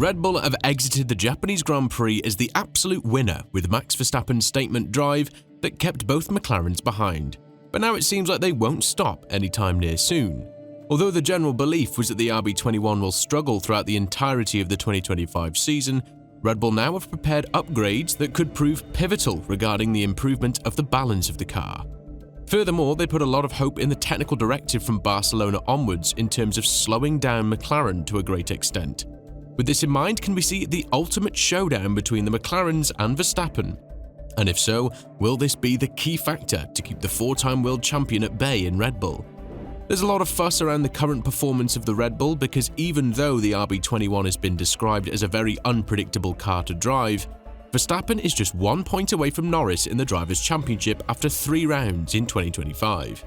Red Bull have exited the Japanese Grand Prix as the absolute winner with Max Verstappen's statement drive that kept both McLarens behind. But now it seems like they won't stop anytime near soon. Although the general belief was that the RB21 will struggle throughout the entirety of the 2025 season, Red Bull now have prepared upgrades that could prove pivotal regarding the improvement of the balance of the car. Furthermore, they put a lot of hope in the technical directive from Barcelona onwards in terms of slowing down McLaren to a great extent. With this in mind, can we see the ultimate showdown between the McLarens and Verstappen? And if so, will this be the key factor to keep the four-time world champion at bay in Red Bull? There's a lot of fuss around the current performance of the Red Bull because even though the RB21 has been described as a very unpredictable car to drive, Verstappen is just 1 point away from Norris in the Drivers' Championship after 3 rounds in 2025.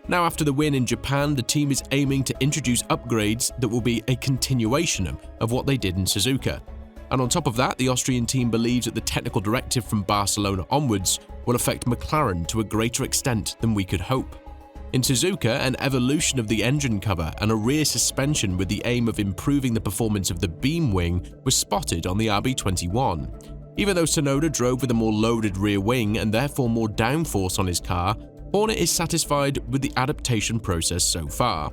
Now, after the win in Japan, the team is aiming to introduce upgrades that will be a continuation of what they did in Suzuka. And on top of that, the Austrian team believes that the technical directive from Barcelona onwards will affect McLaren to a greater extent than we could hope. In Suzuka, an evolution of the engine cover and a rear suspension with the aim of improving the performance of the beam wing was spotted on the RB21. Even though Tsunoda drove with a more loaded rear wing and therefore more downforce on his car, Horner is satisfied with the adaptation process so far.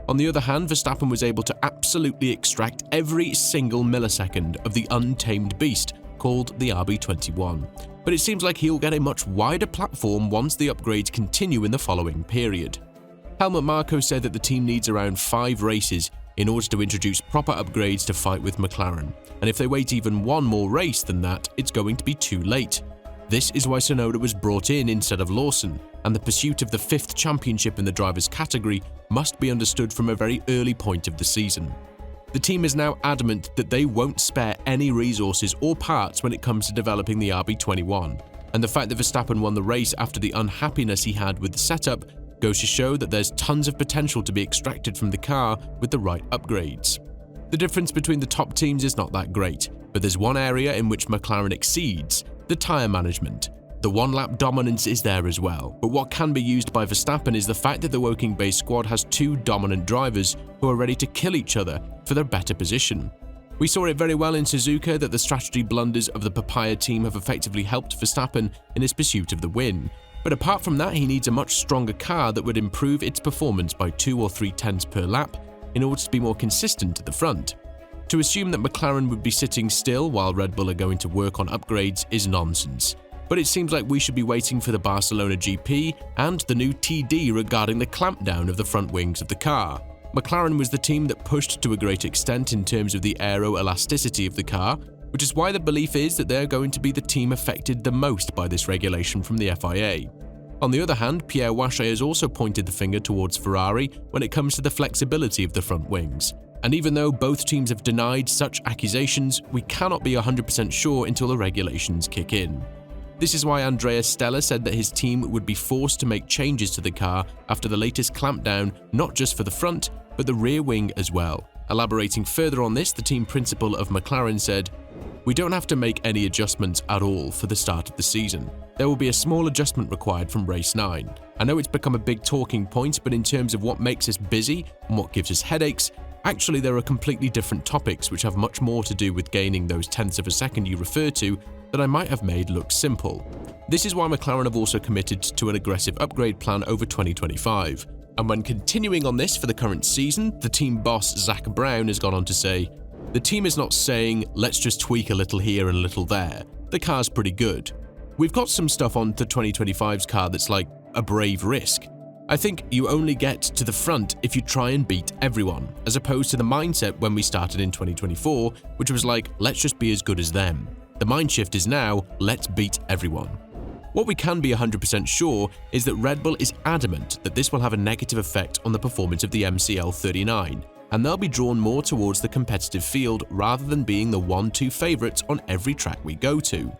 On the other hand, Verstappen was able to absolutely extract every single millisecond of the untamed beast called the RB21. But it seems like he'll get a much wider platform once the upgrades continue in the following period. Helmut Marko said that the team needs around 5 races in order to introduce proper upgrades to fight with McLaren, and if they wait even one more race than that, it's going to be too late. This is why Tsunoda was brought in instead of Lawson, and the pursuit of the 5th championship in the drivers' category must be understood from a very early point of the season. The team is now adamant that they won't spare any resources or parts when it comes to developing the RB21, and the fact that Verstappen won the race after the unhappiness he had with the setup goes to show that there's tons of potential to be extracted from the car with the right upgrades. The difference between the top teams is not that great, but there's one area in which McLaren exceeds: the tyre management. The one-lap dominance is there as well, but what can be used by Verstappen is the fact that the Woking Bay squad has 2 dominant drivers who are ready to kill each other for their better position. We saw it very well in Suzuka that the strategy blunders of the Papaya team have effectively helped Verstappen in his pursuit of the win, but apart from that, he needs a much stronger car that would improve its performance by 2 or 3 tenths per lap in order to be more consistent at the front. To assume that McLaren would be sitting still while Red Bull are going to work on upgrades is nonsense. But it seems like we should be waiting for the Barcelona GP and the new TD regarding the clampdown of the front wings of the car. McLaren was the team that pushed to a great extent in terms of the aero-elasticity of the car, which is why the belief is that they're going to be the team affected the most by this regulation from the FIA. On the other hand, Pierre Wache has also pointed the finger towards Ferrari when it comes to the flexibility of the front wings. And even though both teams have denied such accusations, we cannot be 100% sure until the regulations kick in. This is why Andrea Stella said that his team would be forced to make changes to the car after the latest clampdown, not just for the front, but the rear wing as well. Elaborating further on this, the team principal of McLaren said, "We don't have to make any adjustments at all for the start of the season. There will be a small adjustment required from race 9. I know it's become a big talking point, but in terms of what makes us busy and what gives us headaches, actually there are completely different topics which have much more to do with gaining those tenths of a second you refer to that I might have made look simple." This is why McLaren have also committed to an aggressive upgrade plan over 2025. And when continuing on this for the current season, the team boss Zach Brown has gone on to say, "The team is not saying, let's just tweak a little here and a little there. The car's pretty good. We've got some stuff on the 2025's car that's like a brave risk. I think you only get to the front if you try and beat everyone, as opposed to the mindset when we started in 2024, which was like, let's just be as good as them. The mind shift is now, let's beat everyone." What we can be 100% sure is that Red Bull is adamant that this will have a negative effect on the performance of the MCL39, and they'll be drawn more towards the competitive field rather than being the 1-2 favourites on every track we go to.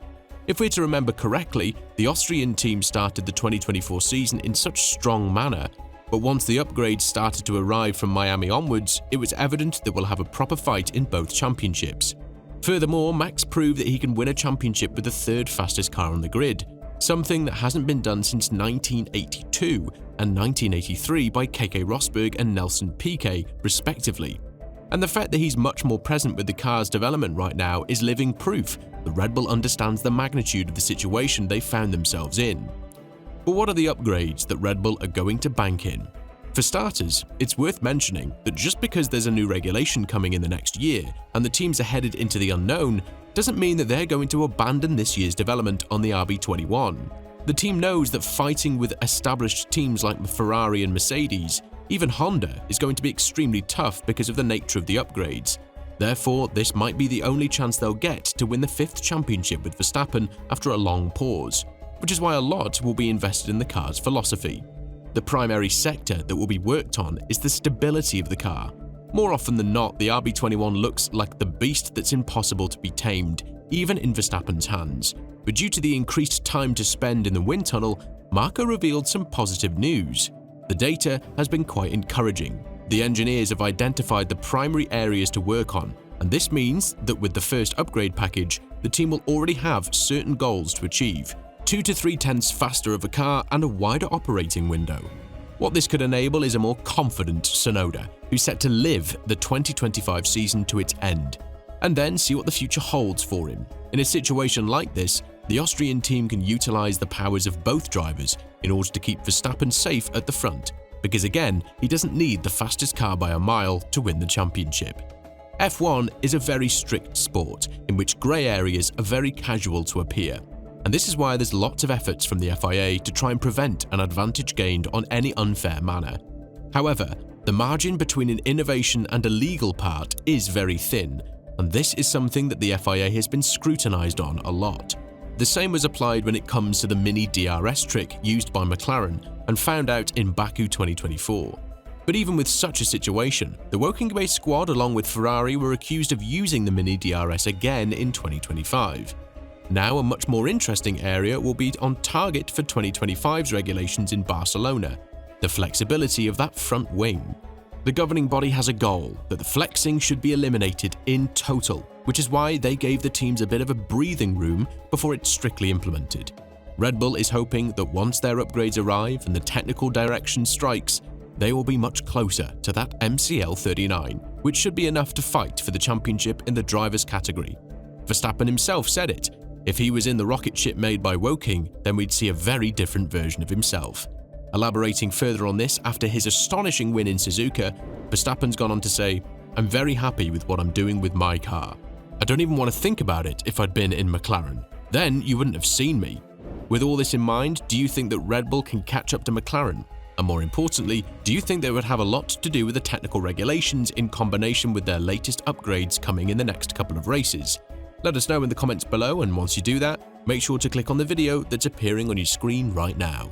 If we're to remember correctly, the Austrian team started the 2024 season in such strong manner, but once the upgrades started to arrive from Miami onwards, it was evident that we'll have a proper fight in both championships. Furthermore, Max proved that he can win a championship with the 3rd fastest car on the grid, something that hasn't been done since 1982 and 1983 by Keke Rosberg and Nelson Piquet, respectively. And the fact that he's much more present with the car's development right now is living proof that Red Bull understands the magnitude of the situation they found themselves in. But what are the upgrades that Red Bull are going to bank in? For starters, it's worth mentioning that just because there's a new regulation coming in the next year and the teams are headed into the unknown, doesn't mean that they're going to abandon this year's development on the RB21. The team knows that fighting with established teams like Ferrari and Mercedes, even Honda, is going to be extremely tough because of the nature of the upgrades. Therefore, this might be the only chance they'll get to win the 5th championship with Verstappen after a long pause, which is why a lot will be invested in the car's philosophy. The primary sector that will be worked on is the stability of the car. More often than not, the RB21 looks like the beast that's impossible to be tamed, even in Verstappen's hands. But due to the increased time to spend in the wind tunnel, Marco revealed some positive news. The data has been quite encouraging. The engineers have identified the primary areas to work on, and this means that with the first upgrade package, the team will already have certain goals to achieve: 2 to 3 tenths faster of a car and a wider operating window. What this could enable is a more confident Tsunoda, who's set to live the 2025 season to its end, and then see what the future holds for him. In a situation like this, the Austrian team can utilize the powers of both drivers in order to keep Verstappen safe at the front, because again, he doesn't need the fastest car by a mile to win the championship. F1 is a very strict sport in which grey areas are very casual to appear, and this is why there's lots of efforts from the FIA to try and prevent an advantage gained on any unfair manner. However, the margin between an innovation and a legal part is very thin, and this is something that the FIA has been scrutinized on a lot. The same was applied when it comes to the mini DRS trick used by McLaren and found out in Baku 2024. But even with such a situation, the Woking-based squad along with Ferrari were accused of using the mini DRS again in 2025. Now a much more interesting area will be on target for 2025's regulations in Barcelona: the flexibility of that front wing. The governing body has a goal that the flexing should be eliminated in total, which is why they gave the teams a bit of a breathing room before it's strictly implemented. Red Bull is hoping that once their upgrades arrive and the technical direction strikes, they will be much closer to that MCL 39, which should be enough to fight for the championship in the drivers' category. Verstappen himself said it: if he was in the rocket ship made by Woking, then we'd see a very different version of himself. Elaborating further on this after his astonishing win in Suzuka, Verstappen's gone on to say, "I'm very happy with what I'm doing with my car. I don't even want to think about it if I'd been in McLaren. Then you wouldn't have seen me." With all this in mind, do you think that Red Bull can catch up to McLaren? And more importantly, do you think they would have a lot to do with the technical regulations in combination with their latest upgrades coming in the next couple of races? Let us know in the comments below, and once you do that, make sure to click on the video that's appearing on your screen right now.